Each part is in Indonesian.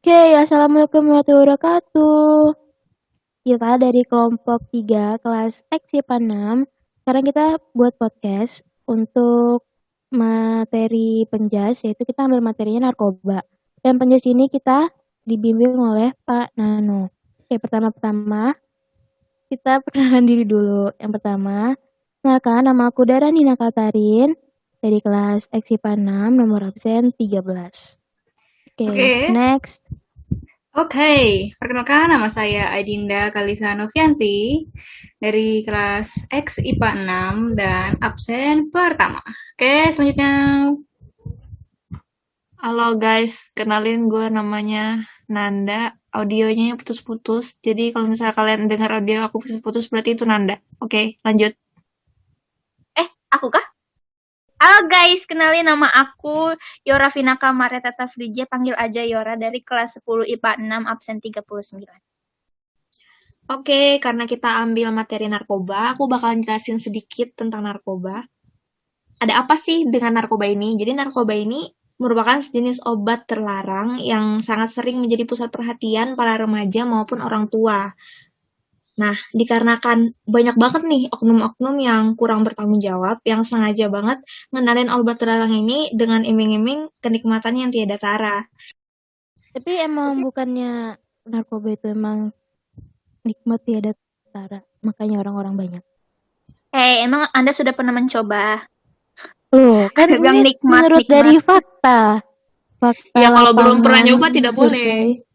Oke, Assalamualaikum warahmatullahi wabarakatuh. Kita dari kelompok 3 kelas X IPA 6. Sekarang kita buat podcast untuk materi penjas, yaitu kita ambil materinya narkoba. Dan penjas ini kita dibimbing oleh Pak Nano. Oke, pertama-tama kita perkenalan diri dulu. Yang pertama, kenalkan nama aku Dara Nina Katarin dari kelas X IPA 6, nomor absen 13. Oke, next. Oke, perkenalkan nama saya Adinda Kalisa Novianti dari kelas X IPA 6 dan absen pertama. Oke, selanjutnya. Halo guys, kenalin gue namanya Nanda. Audionya putus-putus, jadi kalau misalnya kalian dengar audio aku putus-putus berarti itu Nanda. Oke, lanjut. Aku kah? Halo guys, kenalin nama aku Yora Vinaka Maretata Frija, panggil aja Yora dari kelas 10 IPA 6 absen 39. Oke, karena kita ambil materi narkoba, aku bakalan jelasin sedikit tentang narkoba. Ada apa sih dengan narkoba ini? Jadi narkoba ini merupakan sejenis obat terlarang yang sangat sering menjadi pusat perhatian para remaja maupun orang tua. Nah, dikarenakan banyak banget nih oknum-oknum yang kurang bertanggung jawab, yang sengaja banget ngenalin obat terlarang ini dengan iming-iming kenikmatan yang tiada tara. Tapi emang bukannya narkoba itu emang nikmat tiada tara, makanya orang-orang banyak. Emang Anda sudah pernah mencoba? Loh, kan Bilang ini nikmat, menurut nikmat. dari fakta. Ya kalau belum pernah lapangan, nyoba tidak boleh.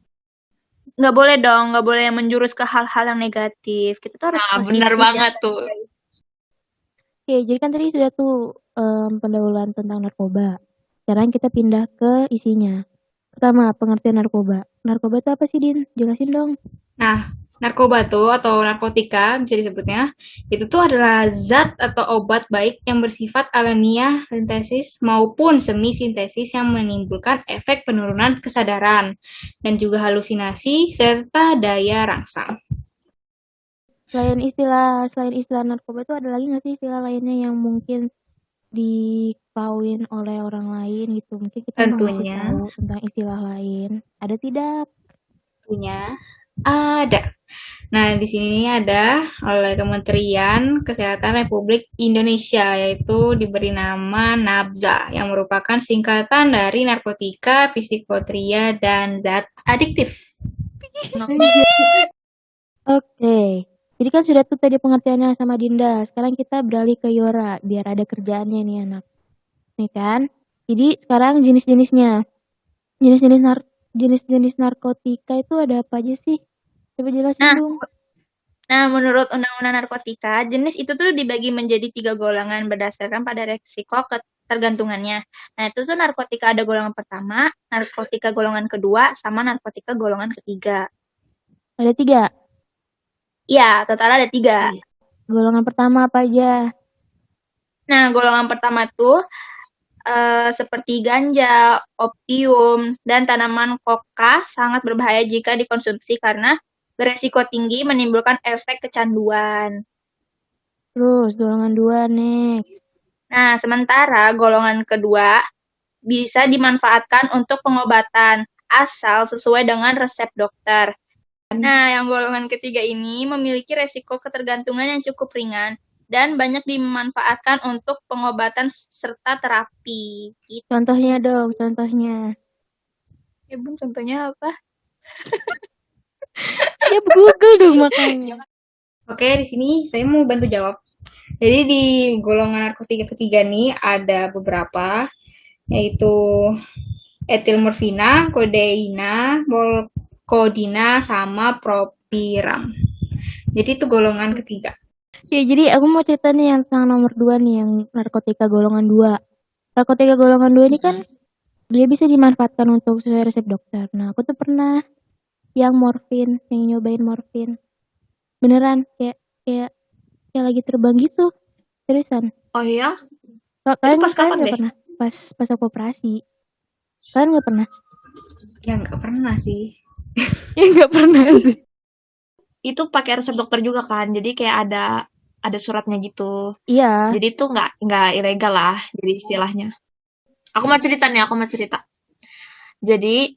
Nggak boleh dong, nggak boleh menjurus ke hal-hal yang negatif. Kita tuh harus Nah, positif. benar banget tuh. Oke, jadi kan tadi sudah tuh pendahuluan tentang narkoba. Sekarang kita pindah ke isinya. Pertama, pengertian narkoba. Narkoba itu apa sih, Din? Jelasin dong. Nah, narkoba tuh atau narkotika bisa disebutnya, itu tuh adalah zat atau obat baik yang bersifat alamiah sintesis maupun semi sintesis yang menimbulkan efek penurunan kesadaran dan juga halusinasi serta daya rangsang. Selain istilah narkoba itu ada lagi nggak sih istilah lainnya yang mungkin diketahuin oleh orang lain gitu? Mungkin kita mau ngasih Tentunya. tahu tentang istilah lain. Ada tidak? Tentunya ada. Nah, di sini ada oleh Kementerian Kesehatan Republik Indonesia, yaitu diberi nama NABZA, yang merupakan singkatan dari narkotika, psikotria, dan zat adiktif. Oke. Jadi kan sudah tuh tadi pengertiannya sama Dinda. Sekarang kita beralih ke Yora biar ada kerjaannya nih anak. Nih kan? Jadi sekarang jenis-jenisnya. Jenis-jenis narkotika itu ada apa aja sih? Coba jelasin dong. Nah, menurut Undang-Undang Narkotika, jenis itu tuh dibagi menjadi 3 golongan berdasarkan pada resiko ketergantungannya. Nah, itu tuh narkotika ada golongan pertama, narkotika golongan kedua, sama narkotika golongan ketiga. Ada 3? Iya, total ada 3. Golongan pertama apa aja? Nah, golongan pertama tuh seperti ganja, opium, dan tanaman koka sangat berbahaya jika dikonsumsi karena beresiko tinggi menimbulkan efek kecanduan. Terus golongan 2 next. Nah, sementara golongan kedua bisa dimanfaatkan untuk pengobatan asal sesuai dengan resep dokter. Nah, yang golongan ketiga ini memiliki resiko ketergantungan yang cukup ringan dan banyak dimanfaatkan untuk pengobatan serta terapi. Gitu. Contohnya dong, contohnya. Ya Bun, contohnya apa? Siap Google dong makanya. Oke, di sini saya mau bantu jawab. Jadi di golongan narkotika ketiga nih ada beberapa, yaitu etilmorfina, kodeina, molkodina, sama propiram. Jadi itu golongan ketiga. Ya, jadi aku mau cerita nih yang tentang nomor 2 nih, yang narkotika golongan 2. Narkotika golongan 2 ini kan dia bisa dimanfaatkan untuk sesuai resep dokter. Nah, aku tuh pernah yang nyobain morfin. Beneran kayak lagi terbang gitu. Seriusan. Oh iya? Kalian pas kapan nggak deh? pernah? Pas aku operasi. Kalian nggak pernah? Ya nggak pernah sih. Ya nggak pernah sih. Itu pakai resep dokter juga kan, jadi kayak ada suratnya gitu. Iya. Jadi itu nggak ilegal lah, jadi istilahnya. Aku mau cerita. Jadi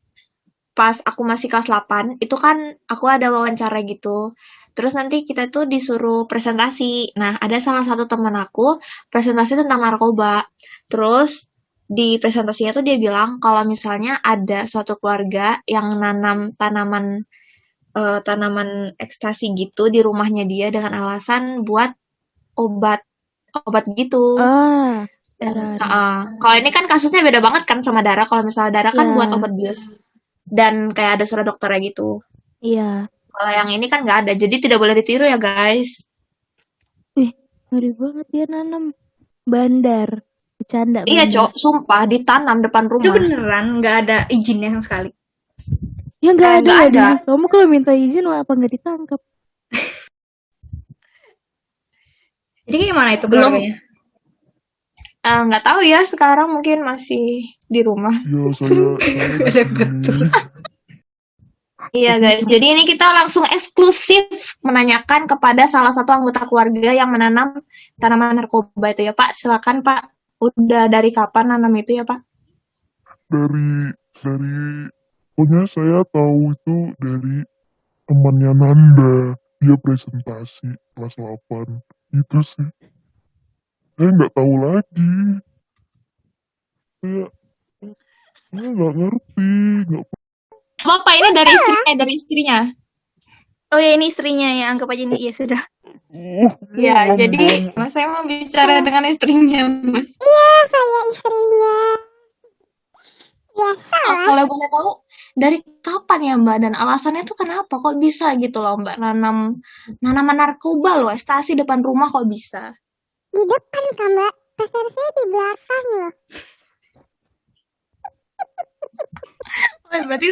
pas aku masih kelas 8, itu kan aku ada wawancara gitu. Terus nanti kita tuh disuruh presentasi. Nah, ada salah satu teman aku presentasi tentang narkoba. Terus di presentasinya tuh dia bilang kalau misalnya ada suatu keluarga yang nanam tanaman ekstasi gitu di rumahnya dia dengan alasan buat obat gitu. Kalau ini kan kasusnya beda banget kan sama Dara. Kalau misalnya Dara kan buat obat bius dan kayak ada surat dokternya gitu. Iya. Kalau yang ini kan nggak ada, jadi tidak boleh ditiru ya guys. Ngeri banget dia nanam bandar. Bercanda. Iya bandar. Cok, sumpah ditanam depan rumah. Itu beneran nggak ada izinnya sama sekali. Ya nggak nggak ada. ada. Kamu kalau minta izin apa nggak ditangkap? Jadi gimana itu Belum. keluarganya? Nggak tahu ya, sekarang mungkin masih di rumah. Ya saya Iya guys, jadi ini kita langsung eksklusif menanyakan kepada salah satu anggota keluarga yang menanam tanaman narkoba itu ya Pak. Silakan Pak, udah dari kapan nanam itu ya Pak? dari pokoknya saya tahu itu dari temannya Nanda, dia presentasi kelas 8 itu sih. Saya nggak tahu lagi, saya nggak ngerti, nggak. Bapak ini dari istrinya. Oh ya, ini istrinya ya, anggap aja ini, ya sudah. Ya, jadi Mas saya mau bicara dengan istrinya, Mas. Iya, saya istrinya. Biasa lah. Kalau boleh tahu, dari kapan ya Mbak? Dan alasannya tuh kenapa? Kok bisa gitu loh Mbak nanaman narkoba loh, ekstasi depan rumah kok bisa? Di depan kan Mbak, pasar saya di belakang loh. Oh, berarti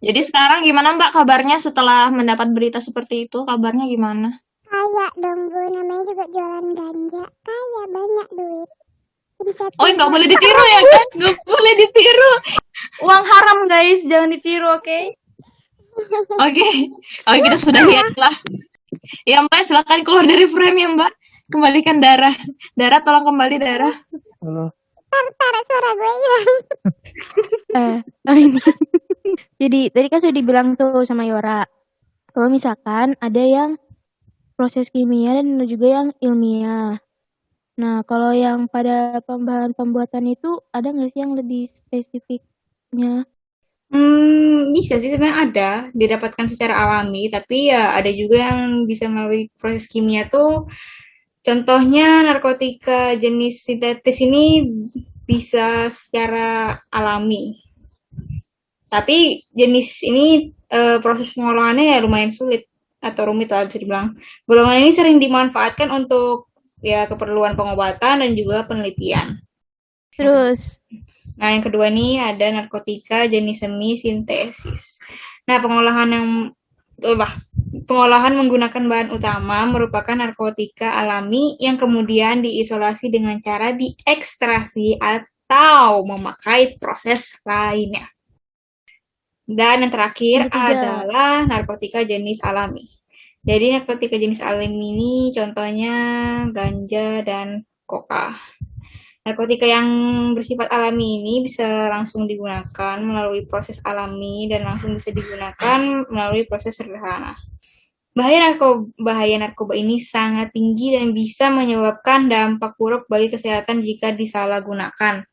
Jadi sekarang gimana Mbak kabarnya setelah mendapat berita seperti itu? Kabarnya gimana? Kaya dong Bu, namanya juga jualan ganja. Kaya, banyak duit. Oh, nggak boleh ditiru ya guys, nggak boleh ditiru. Uang haram guys, jangan ditiru, oke? Oke, kita sudah lihat lah. Ya Mbak, silakan keluar dari frame ya Mbak. Kembalikan Dara. Dara, tolong kembali Dara. Tar, suara gue hilang. Ini. Jadi tadi kan sudah dibilang tuh sama Yora. Kalau misalkan ada yang proses kimia dan juga yang ilmiah. Nah, kalau yang pada bahan pembuatan itu ada nggak sih yang lebih spesifiknya? Bisa sih sebenarnya ada didapatkan secara alami, tapi ya ada juga yang bisa melalui proses kimia tuh. Contohnya narkotika jenis sintetis ini bisa secara alami. Tapi jenis ini proses pengolahannya ya lumayan sulit atau rumit lah bisa dibilang. Golongan ini sering dimanfaatkan untuk ya keperluan pengobatan dan juga penelitian. Terus, Nah, yang kedua nih ada narkotika jenis semi sintesis. Nah, pengolahan menggunakan bahan utama merupakan narkotika alami yang kemudian diisolasi dengan cara diekstraksi atau memakai proses lainnya. Dan yang terakhir adalah narkotika jenis alami. Jadi narkotika jenis alami ini contohnya ganja dan koka. Narkotika yang bersifat alami ini bisa langsung digunakan melalui proses alami dan langsung bisa digunakan melalui proses sederhana. Bahaya narkoba ini sangat tinggi dan bisa menyebabkan dampak buruk bagi kesehatan jika disalahgunakan.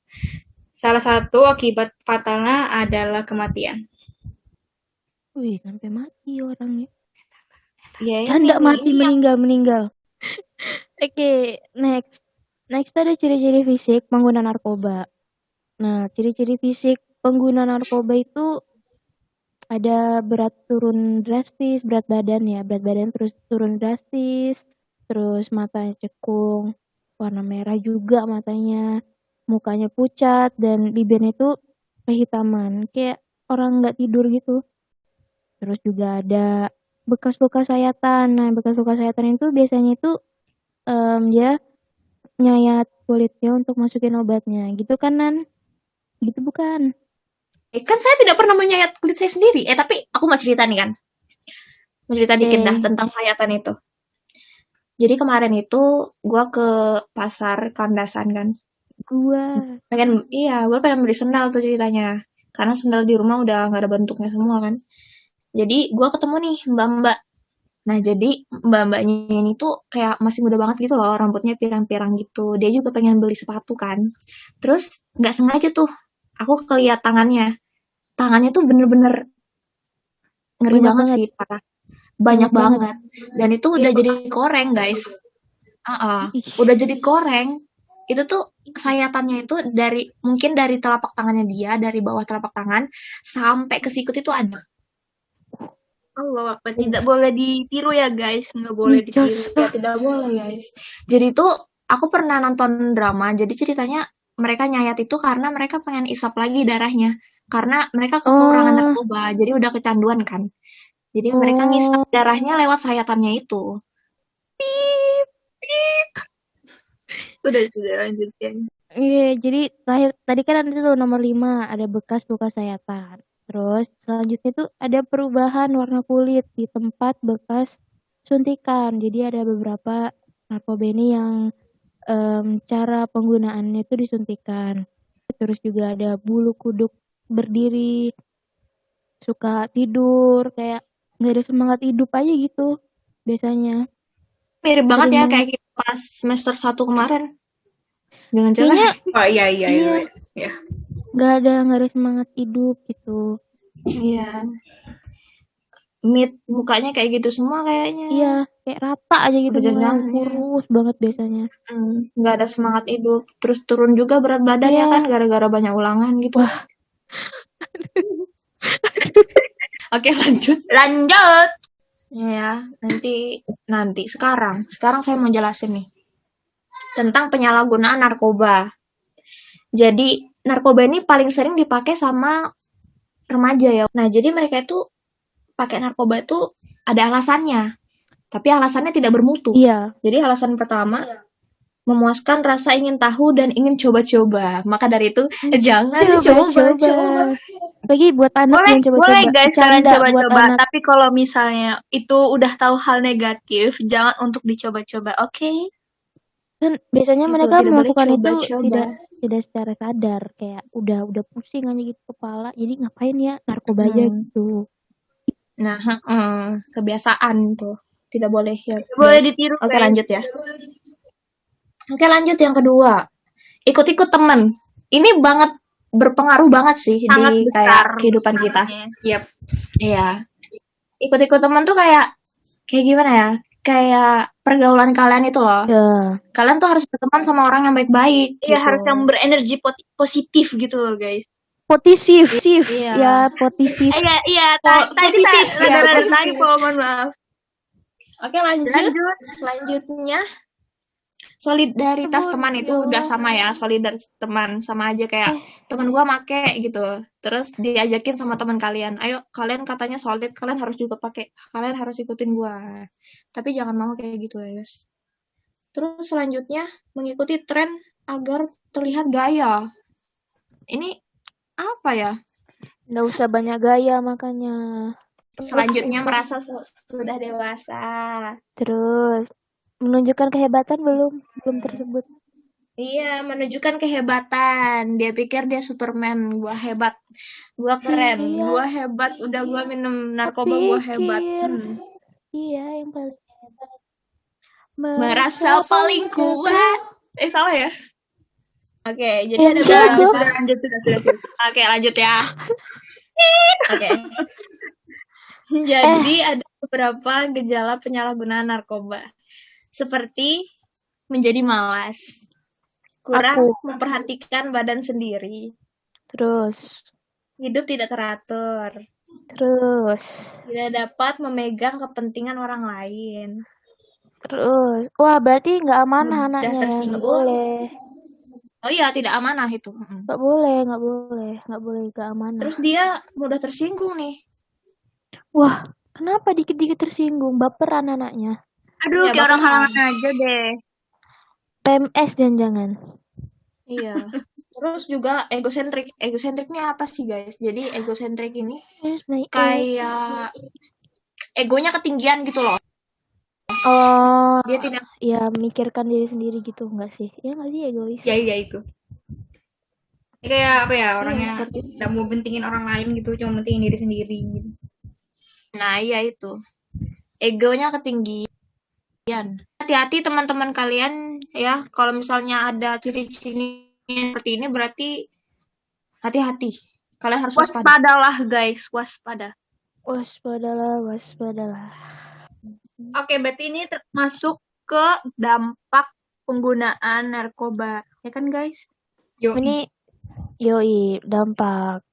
Salah satu akibat fatalnya adalah kematian. wih, sampai mati orangnya. Ya, Canda mati, meninggal. Oke, next. Next ada ciri-ciri fisik pengguna narkoba. Nah, ciri-ciri fisik pengguna narkoba itu ada berat turun drastis, berat badan terus turun drastis, terus matanya cekung, warna merah juga matanya, mukanya pucat, dan bibirnya itu kehitaman, kayak orang nggak tidur gitu. Terus juga ada bekas-bekas sayatan. Nah, bekas-bekas sayatan itu biasanya itu dia nyayat kulitnya untuk masukin obatnya, gitu kan Nan? Gitu bukan? Kan saya tidak pernah menyayat kulit saya sendiri. Tapi aku mau cerita nih kan. Mau cerita dikit dah tentang sayatan itu. Jadi kemarin itu gue ke pasar Kandasan kan. Gue Gue pengen beli sendal tuh ceritanya. karena sendal di rumah udah nggak ada bentuknya semua kan. Jadi gue ketemu nih mbak-mbak. Nah jadi mbak-mbaknya ini tuh kayak masih muda banget gitu loh, rambutnya pirang-pirang gitu. Dia juga pengen beli sepatu kan. Terus nggak sengaja tuh aku keliat tangannya. Tangannya tuh bener-bener ngeri Banyak banget banget. sih, parah. Banyak Banyak banget. banget. Dan itu udah jadi koreng guys. Ih, Udah jadi koreng. Itu tuh sayatannya itu mungkin dari telapak tangannya dia, dari bawah telapak tangan sampai ke sikut itu ada. Allah Akbar. Tidak boleh ditiru ya guys, nggak boleh ditiru. micos. Ya tidak boleh guys. Jadi tuh aku pernah nonton drama. Jadi ceritanya mereka nyayat itu karena mereka pengen isap lagi darahnya. Karena mereka kekurangan Oh, narkoba. Jadi udah kecanduan kan. Jadi mereka ngisap darahnya lewat sayatannya itu. Sudah lanjutkan. iya, jadi tadi kan ada tuh nomor 5, ada bekas luka sayatan. Terus selanjutnya tuh ada perubahan warna kulit di tempat bekas suntikan. Jadi ada beberapa narkoba ini yang cara penggunaannya itu disuntikan. Terus juga ada bulu kuduk berdiri, suka tidur, kayak nggak ada semangat hidup aja gitu biasanya. Mirip banget Sering ya banget. kayak kita pas semester 1 kemarin. Jangan-jangan. Kayaknya Oh iya. iya, nggak ada semangat hidup gitu. Iya. Mukanya kayak gitu semua kayaknya. Iya, kayak rata aja gitu mukanya, Kejenjangannya. kurus banget biasanya. Nggak ada semangat hidup. Terus turun juga berat badannya Iya. kan gara-gara banyak ulangan gitu. Wah. Oke lanjut. Lanjut. Ya, nanti sekarang saya mau jelasin nih tentang penyalahgunaan narkoba. Jadi narkoba ini paling sering dipakai sama remaja ya. Nah, jadi mereka itu pakai narkoba itu ada alasannya. Tapi alasannya tidak bermutu. Iya. Jadi alasan pertama memuaskan rasa ingin tahu dan ingin coba-coba. Maka dari itu jangan dicoba. Lagi buat anak yang coba-coba. Boleh guys kalian Bercanda buat coba-coba. anak. Tapi kalau misalnya itu udah tahu hal negatif, jangan untuk dicoba-coba, oke? Kan biasanya Itu, mereka tidak boleh melakukan itu coba-coba. tidak secara sadar, kayak udah pusing aja gitu kepala. Jadi ngapain ya narkoba aja gitu. Nah, kebiasaan tuh. Tidak boleh ya. Boleh guys. ditiru Oke, guys. lanjut ya. Oke, lanjut yang kedua. Ikut-ikut temen. Ini berpengaruh banget sih Sangat di besar kayak kehidupan kita. Yap. Iya. Ikut-ikut temen tuh kayak gimana ya? Kayak pergaulan kalian itu loh. Ya. Kalian tuh harus berteman sama orang yang baik-baik Iya, gitu. harus yang berenergi positif gitu loh guys. Potisif. Iya. Ya, potisif. Iya. Tadi Positif, ya, rada positif. typo, mohon maaf. Oke, lanjut. Selanjutnya solidaritas teman itu udah sama ya. Solidaritas teman sama aja kayak teman gua make gitu. Terus diajakin sama teman kalian, ayo kalian katanya solid, kalian harus juga pakai, kalian harus ikutin gua. Tapi jangan mau kayak gitu ya guys. Terus selanjutnya mengikuti tren agar terlihat gaya. Ini apa ya? Nggak usah banyak gaya makanya. Selanjutnya merasa sudah dewasa. Terus menunjukkan kehebatan belum tersebut. Iya, menunjukkan kehebatan. Dia pikir dia Superman, gua hebat, gua keren, Iya. gua hebat. Udah gua minum narkoba, gua hebat. Iya, yang paling hebat. Merasa paling kuat. Salah ya? Oke, jadi ada enggak, beberapa. gua. Lanjut. Oke, lanjut ya. Oke. Jadi ada beberapa gejala penyalahgunaan narkoba. Seperti menjadi malas, kurang memperhatikan badan sendiri, Terus hidup tidak teratur, tidak dapat memegang kepentingan orang lain, terus wah berarti nggak amanah mudah anaknya, tersinggung. nggak boleh. Oh iya, tidak amanah itu. Nggak boleh nggak amanah. Terus dia mudah tersinggung nih. Wah, kenapa dikit-dikit tersinggung, baperan anaknya. Aduh, Ya, kayak orang baperan. halangan aja deh. PMS jangan-jangan. Iya. Terus juga egosentrik. Egosentrik ini apa sih guys? Jadi egosentrik ini kayak egonya ketinggian gitu loh. Oh, Dia tidak ya memikirkan diri sendiri gitu nggak sih? Ya nggak sih, egois. Ya itu. Kayak apa ya, Iya, orangnya seperti itu. nggak mau bentingin orang lain gitu, cuma bentingin diri sendiri. Nah, iya itu. Egonya ketinggian. Hati-hati teman-teman kalian ya, kalau misalnya ada ciri-ciri seperti ini berarti hati-hati. Kalian harus waspada. Waspadalah guys, waspada. Waspadalah. Oke, berarti ini termasuk ke dampak penggunaan narkoba, ya kan guys? Ini yoi dampak.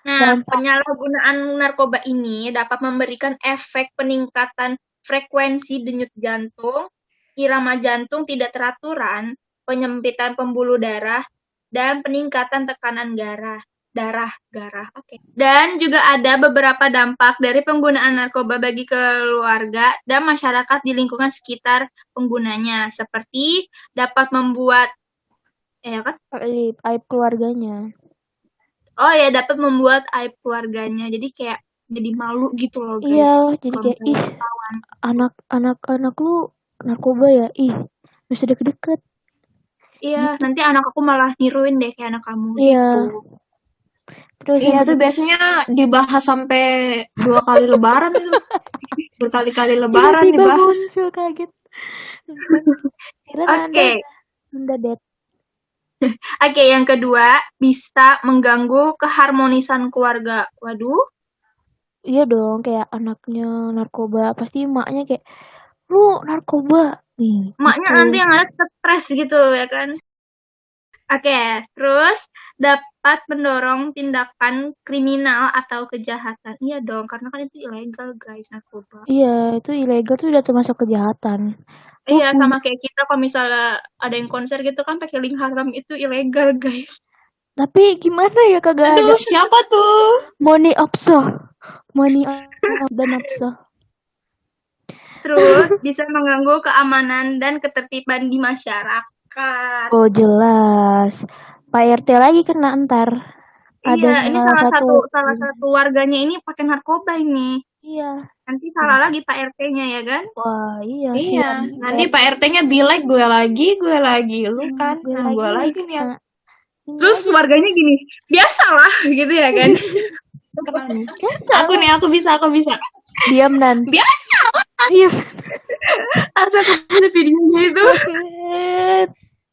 Nah, Dampak. penyalahgunaan narkoba ini dapat memberikan efek peningkatan frekuensi denyut jantung, irama jantung tidak teraturan, penyempitan pembuluh darah, dan peningkatan tekanan darah. Oke. Dan juga ada beberapa dampak dari penggunaan narkoba bagi keluarga dan masyarakat di lingkungan sekitar penggunanya, seperti dapat membuat Aib keluarganya. Oh ya, dapat membuat aib keluarganya. Jadi kayak jadi malu gitu loh, guys. Iya, jadi Kalau kayak misalnya ih ketahuan. anak lu narkoba ya, ih bisa deket-deket. Iya, nanti anak aku malah niruin deh kayak anak kamu Iya. gitu. Terus Iya tuh biasanya dibahas sampai 2 kali lebaran itu. Berkali-kali lebaran tiba-tiba dibahas. muncul kaget. Oke. Mendadak. Oke, yang kedua bisa mengganggu keharmonisan keluarga. Waduh. Iya dong, kayak anaknya narkoba, pasti emaknya kayak lu narkoba nih. Emaknya gitu. nanti yang ada stres gitu ya kan. Oke, terus dapat mendorong tindakan kriminal atau kejahatan. Iya dong, karena kan itu ilegal guys, narkoba. Iya, itu ilegal tuh udah termasuk kejahatan. Iya, sama kayak kita kalau misalnya ada yang konser gitu kan pakai link haram itu ilegal, guys. Tapi gimana ya kagak ada. Aduh, siapa tuh? Moni Opso dan Opso. Terus bisa mengganggu keamanan dan ketertiban di masyarakat. Oh jelas. Pak RT lagi kena ntar. Iya, ini salah satu warganya ini pakai narkoba ini. Iya. Nanti salah lagi Pak RT-nya ya kan? Wah iya. Iya, nanti Pak RT-nya bilang gue lagi, lu kan, nah gue lagi nih. Terus warganya gini, biasalah gitu ya kan? Aku bisa. Diam Nan. Biasa. Iya. Atau ada videonya itu.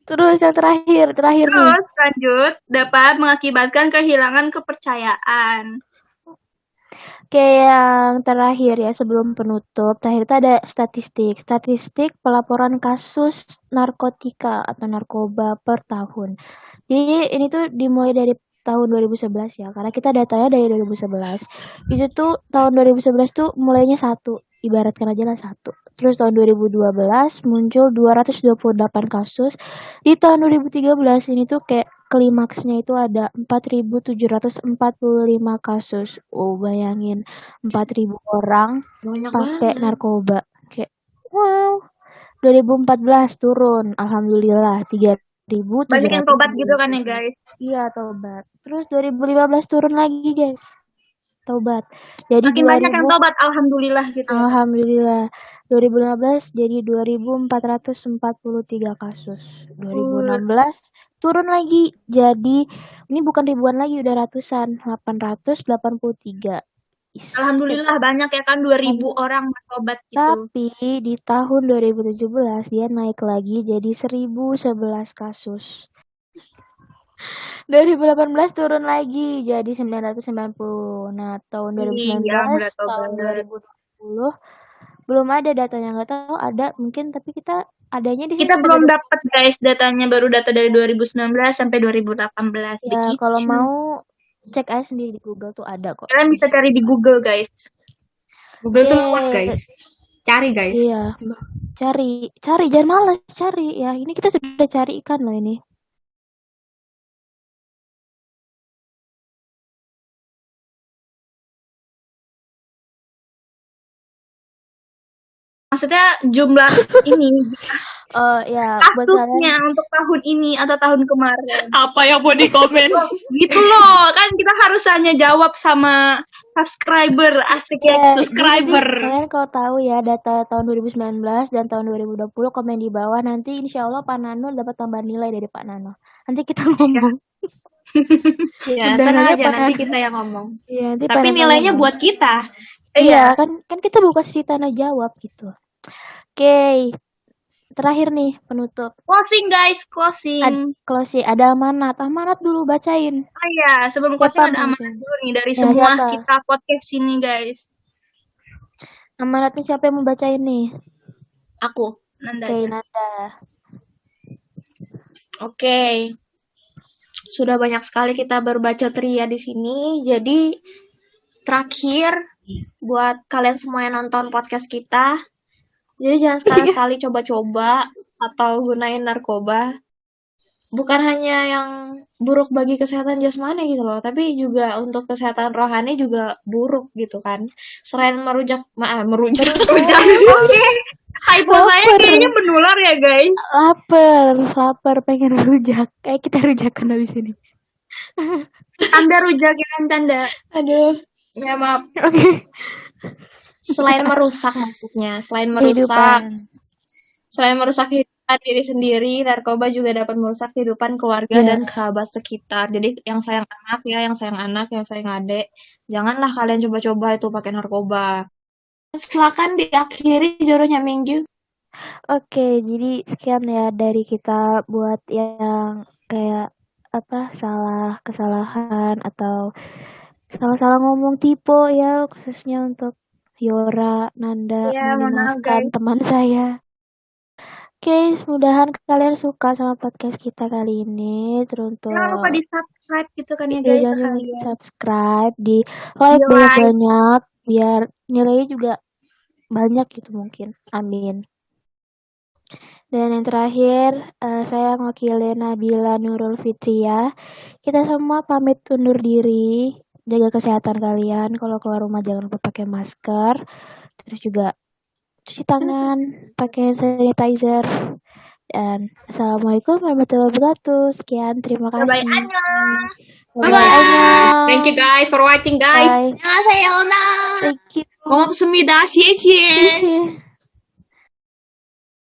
Terus yang terakhir nih. Terus lanjut, dapat mengakibatkan kehilangan kepercayaan. Kayak yang terakhir ya sebelum penutup, terakhir itu ada statistik pelaporan kasus narkotika atau narkoba per tahun. Jadi ini tuh dimulai dari tahun 2011 ya, karena kita datanya dari 2011. Itu tuh tahun 2011 tuh mulainya 1, ibaratkan aja lah 1. Terus tahun 2012 muncul 228 kasus. Di tahun 2013 ini tuh kayak klimaksnya itu ada 4.745 kasus. Oh, bayangin 4.000 orang pakai narkoba. Kayak wow. 2014 turun, alhamdulillah 3.000. Banyak yang tobat gitu kan ya guys? Iya, tobat. Terus 2015 turun lagi guys. Tobat. Jadi makin banyak yang tobat, alhamdulillah gitu. Alhamdulillah. 2015 jadi 2.443 kasus. 2016 turun lagi. Jadi ini bukan ribuan lagi, udah ratusan, 883. Alhamdulillah banyak ya kan, 2.000 orang bertobat gitu. Tapi di tahun 2017 dia naik lagi jadi 1.011 kasus. 2018 turun lagi jadi 990. Nah, tahun 2019, tahun 2020 belum ada datanya, nggak tahu ada mungkin, tapi kita adanya di kita belum dapat guys datanya, baru data dari 2019 sampai 2018. Ya, kalau mau cek aja sendiri di Google tuh ada kok. Kalian bisa cari di Google guys. Google tuh luas guys. Cari guys. Iya. Cari, jangan malas cari ya. Ini kita sudah cari ikan loh ini. Maksudnya jumlah ini ya buat kalian untuk tahun ini atau tahun kemarin. Apa yang mau dikomen? Gitu loh, kan kita harus hanya jawab sama subscriber, asik ya. Subscriber. Kalian kalau tahu ya data tahun 2019 dan tahun 2020 komen di bawah, nanti insya Allah Pak Nano dapat tambahan nilai dari Pak Nano. Nanti kita ngomong. Ya, Udah tenang nanya aja nanti pada. kita yang ngomong. Iya, nanti Tapi pada nilainya ngomong. buat kita. Iya, kan kita bukan sesi tanya jawab gitu. Oke, terakhir nih penutup. Closing guys, closing. Closing, ada amanat. Amanat dulu bacain. Oh iya, sebelum Siapa closing ada mau amanat bacain? dulu nih dari Ya, semua siapa? kita podcast ini guys. Amanatnya siapa yang mau bacain nih? Aku. Nanda Oke, aja. Nanda. Oke. Sudah banyak sekali kita berbaca ria di sini. Jadi terakhir buat kalian semua yang nonton podcast kita, jadi jangan sekali-sekali coba-coba atau gunain narkoba. Bukan hanya yang buruk bagi kesehatan jasmani gitu loh, tapi juga untuk kesehatan rohani juga buruk gitu kan. Selain merujak. Oke. Typo saya Lapar. kayaknya menular ya guys. Lapar, pengen rujak. Kayak kita rujakan habis ini. Anda rujakin Anda. Aduh, ya maaf. Oke. Selain merusak maksudnya, selain Kehidupan. merusak kehidupan diri sendiri, narkoba juga dapat merusak kehidupan keluarga Iya. dan kerabat sekitar. Jadi yang sayang anak ya, yang sayang anak, yang sayang adik, janganlah kalian coba-coba itu pakai narkoba. Silakan diakhiri jodohnya Minggu. Oke, jadi sekian ya dari kita buat yang kayak salah kesalahan atau salah ngomong tipe ya, khususnya untuk Yora, Nanda, Ya, mohon mohon maaf, dimaafkan guys. teman saya. Oke, mudahan kalian suka sama podcast kita kali ini. Teruntuk Jangan lupa di subscribe gitu kan ya Iya, guys jangan lupa sekalian. subscribe, di like Di-like. banyak-banyak biar nilainya juga banyak gitu mungkin. Amin. Dan yang terakhir, saya mewakili Nabila Nurul Fitria. Kita semua pamit undur diri. Jaga kesehatan kalian. Kalau keluar rumah jangan lupa pakai masker. Terus juga cuci tangan, pakai hand sanitizer. Dan assalamualaikum warahmatullahi wabarakatuh. Sekian, terima kasih. Bye-bye, annyeong. Bye-bye. Thank you guys for watching guys. Bye. 안녕하세요. Thank you. 고맙습니다. 시에시에. Iya.